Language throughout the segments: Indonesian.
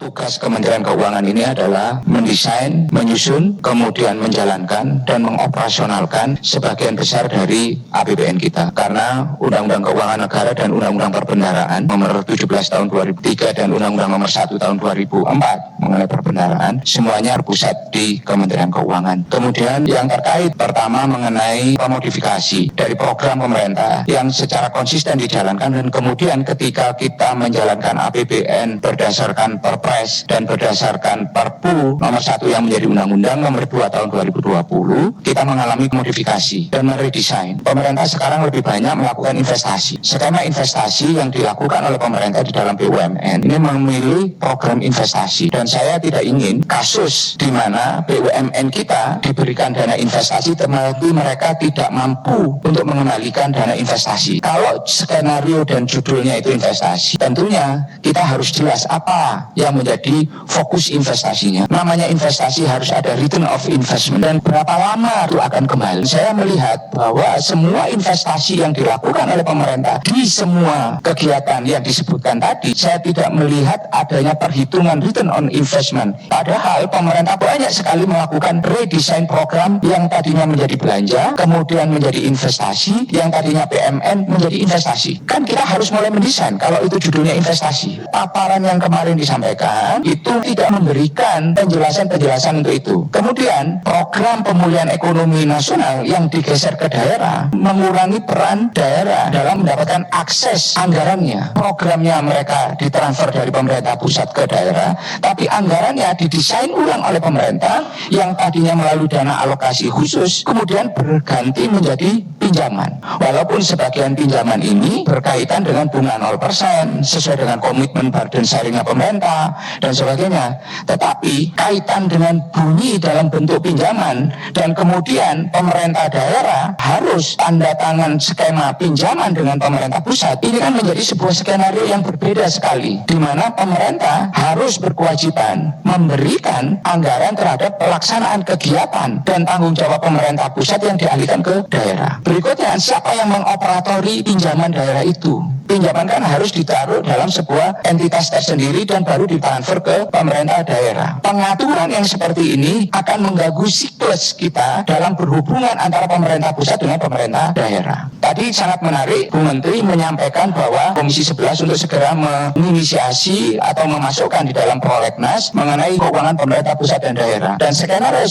Tugas Kementerian Keuangan ini adalah mendesain, menyusun, kemudian menjalankan dan mengoperasionalkan sebagian besar dari APBN kita. Karena Undang-Undang Keuangan Negara dan Undang-Undang Perbendaharaan nomor 17 tahun 2003 dan Undang-Undang nomor 1 tahun 2004 mengenai perbendaharaan semuanya berpusat di Kementerian Keuangan. Kemudian yang terkait pertama mengenai pemodifikasi dari program pemerintah yang secara konsisten dijalankan, dan kemudian ketika kita menjalankan APBN berdasarkan Perpres dan berdasarkan Perpu nomor 1 yang menjadi Undang-Undang nomor 2 tahun 2020, kita mengalami modifikasi dan meredesain. Pemerintah sekarang lebih banyak melakukan investasi. Skema investasi yang dilakukan oleh pemerintah di dalam BUMN ini memilih program investasi, dan saya tidak ingin kasus di mana BUMN kita diberikan dana investasi tetapi mereka tidak mampu untuk mengembalikan dana investasi. Kalau skenario dan judulnya itu investasi, tentunya kita harus jelas apa yang menjadi fokus investasinya. Namanya investasi harus ada return of investment dan berapa lama itu akan kembali. Saya melihat bahwa semua investasi yang dilakukan oleh pemerintah di semua kegiatan yang disebutkan tadi, saya tidak melihat adanya perhitungan return on investment. Padahal pemerintah banyak sekali melakukan redesign program yang tadinya menjadi belanja, kemudian menjadi investasi, yang tadinya PMN menjadi investasi. Kan kita harus mulai mendesain kalau itu judulnya investasi. Paparan yang kemarin disampaikan itu tidak memberikan penjelasan-penjelasan untuk itu. Kemudian program pemulihan ekonomi nasional yang digeser ke daerah mengurangi peran daerah dalam mendapatkan akses anggarannya. Programnya mereka ditransfer dari pemerintah pusat ke daerah, tapi anggarannya didesain ulang oleh pemerintah yang tadinya melalui dana alokasi khusus kemudian berganti menjadi pinjaman. Walaupun sebagian pinjaman ini berkaitan dengan bunga 0% sesuai dengan komitmen burden sharingnya pemerintah dan sebagainya, tetapi kaitan dengan bunyi dalam bentuk pinjaman dan kemudian pemerintah daerah harus tanda tangan skema pinjaman dengan pemerintah pusat, ini kan menjadi sebuah skenario yang berbeda sekali, di mana pemerintah harus berkewajiban memberikan anggaran terhadap pelaksanaan kegiatan dan tanggung jawab pemerintah pusat yang dialihkan ke daerah. Berikutnya, siapa yang mengoperatori pinjaman daerah itu? Pinjaman kan harus ditaruh dalam sebuah entitas tersendiri dan baru ditransfer ke pemerintah daerah. Pengaturan yang seperti ini akan mengganggu siklus kita dalam berhubungan antara pemerintah pusat dengan pemerintah daerah. Tadi sangat menarik Bu Menteri menyampaikan bahwa Komisi 11 untuk segera menginisiasi atau memasukkan di dalam prolegnas mengenai keuangan pemerintah pusat dan daerah. Dan skenario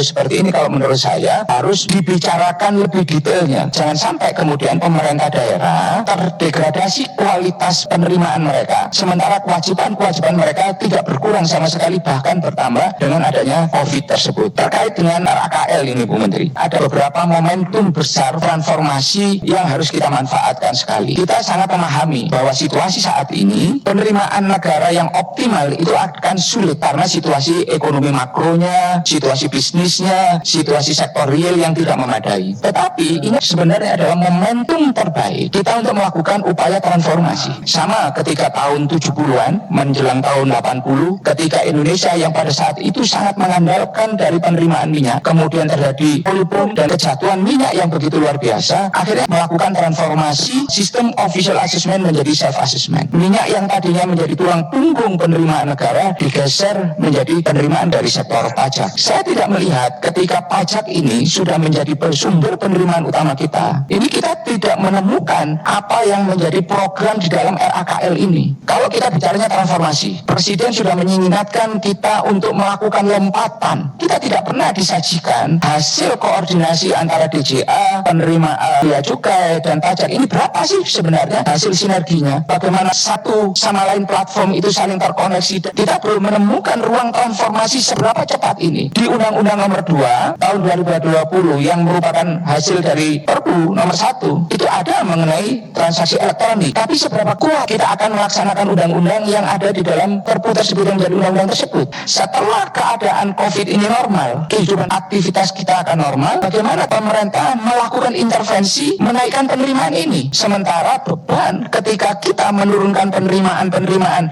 seperti ini kalau menurut saya harus dibicarakan lebih detailnya. Jangan sampai kemudian pemerintah daerah terdegradasi kualitas penerimaan mereka, sementara kewajiban mereka tidak berkurang sama sekali, bahkan bertambah dengan adanya COVID tersebut. Terkait dengan RAKL ini Bu Menteri, ada beberapa momentum besar transformasi yang harus kita manfaatkan sekali. Kita sangat memahami bahwa situasi saat ini penerimaan negara yang optimal itu akan sulit karena situasi ekonomi makronya, situasi bisnisnya, situasi sektor real yang tidak memadai. Tetapi ini sebenarnya adalah momentum terbaik kita untuk melakukan upaya transformasi. Sama ketika tahun 70-an menjelang tahun 80, ketika Indonesia yang pada saat itu sangat mengandalkan dari penerimaan minyak, kemudian terjadi pulpung dan kejatuhan minyak yang begitu luar biasa, akhirnya melakukan transformasi sistem official assessment menjadi self assessment. Minyak yang tadinya menjadi tulang punggung penerimaan negara digeser menjadi penerimaan dari sektor pajak. Saya tidak melihat ketika pajak ini sudah menjadi sumber penerimaan utama kita, ini kita tidak menemukan apa yang menjadi program di dalam RAKL ini. Kalau kita bicaranya transformasi, Presiden sudah mengingatkan kita untuk melakukan lompatan. Kita tidak pernah disajikan hasil koordinasi antara DJA, penerima bea cukai dan pajak. Ini berapa sih sebenarnya hasil sinerginya? Bagaimana satu sama lain platform itu saling terkoneksi? Kita belum menemukan ruang transformasi seberapa cepat ini. Di Undang-Undang nomor 2 tahun 2020 yang merupakan hasil dari Perpu nomor 1, itu ada mengenai transaksi elektronik. Tapi seberapa kuat kita akan melaksanakan undang-undang yang ada di dalam Perpu tersebut yang menjadi undang-undang tersebut? Setelah keadaan COVID ini normal, kehidupan aktivitas kita akan normal, bagaimana pemerintah melakukan intervensi menaikkan penerimaan ini? Sementara beban ketika kita menurunkan penerimaan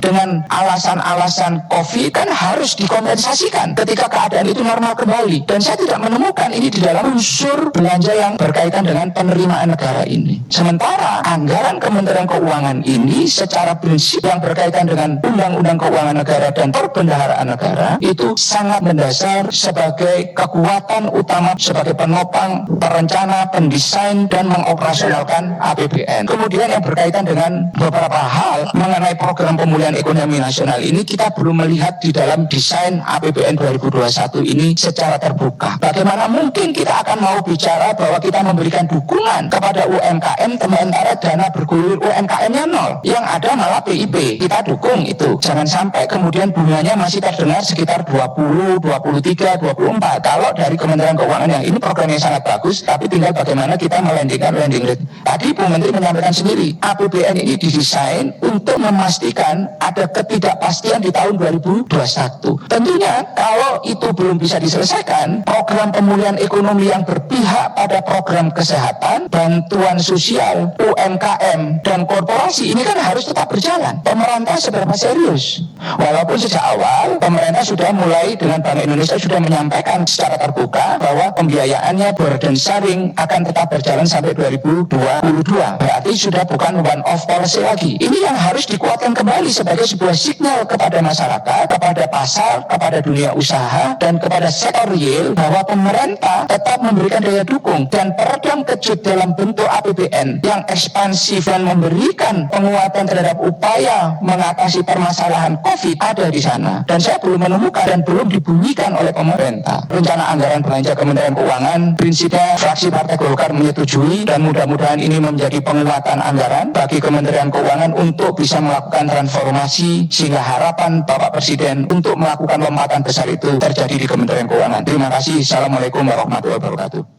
dengan alasan-alasan COVID kan harus dikompensasikan ketika keadaan itu normal kembali. Dan saya tidak menemukan ini di dalam unsur belanja yang berkaitan berkaitan dengan penerimaan negara ini. Sementara anggaran Kementerian Keuangan ini secara prinsip yang berkaitan dengan Undang-Undang Keuangan Negara dan Perbendaharaan Negara itu sangat mendasar sebagai kekuatan utama sebagai penopang, perencana, pendesain dan mengoperasionalkan APBN. Kemudian yang berkaitan dengan beberapa hal mengenai program pemulihan ekonomi nasional ini, kita belum melihat di dalam desain APBN 2021 ini secara terbuka. Bagaimana mungkin kita akan mau bicara bahwa kita memberikan dukungan kepada UMKM sementara dana bergulir UMKM-nya nol, yang ada malah PIB. Kita dukung itu. Jangan sampai kemudian bunganya masih terdengar sekitar 20, 23, 24. Kalau dari Kementerian Keuangan yang ini programnya sangat bagus, tapi tinggal bagaimana kita melandingkan landing rate. Tadi Bu Menteri menyampaikan sendiri, APBN ini didesain untuk memastikan ada ketidakpastian di tahun 2021. Tentunya kalau itu belum bisa diselesaikan, program pemulihan ekonomi yang berpihak pada program kesehatan, bantuan sosial, UMKM, dan korporasi ini kan harus tetap berjalan. Pemerintah seberapa serius? Walaupun sejak awal pemerintah sudah mulai dengan Bank Indonesia sudah menyampaikan secara terbuka bahwa pembiayaannya burden sharing akan tetap berjalan sampai 2022. Berarti sudah bukan one off policy lagi. Ini yang harus dikuatkan kembali sebagai sebuah signal kepada masyarakat, kepada pasar, kepada dunia usaha, dan kepada sektor real bahwa pemerintah tetap memberikan daya dukung dan peredam kejut dalam bentuk APBN yang ekspansif dan memberikan penguatan terhadap upaya mengatasi permasalahan COVID ada di sana. Dan saya belum menemukan dan belum dibunyikan oleh pemerintah. Rencana anggaran belanja Kementerian Keuangan prinsipnya fraksi Partai Golkar menyetujui, dan mudah-mudahan ini menjadi penguatan anggaran bagi Kementerian Keuangan untuk bisa melakukan transformasi sehingga harapan Bapak Presiden untuk melakukan lompatan besar itu terjadi di Kementerian Keuangan. Terima kasih. Assalamualaikum warahmatullahi wabarakatuh.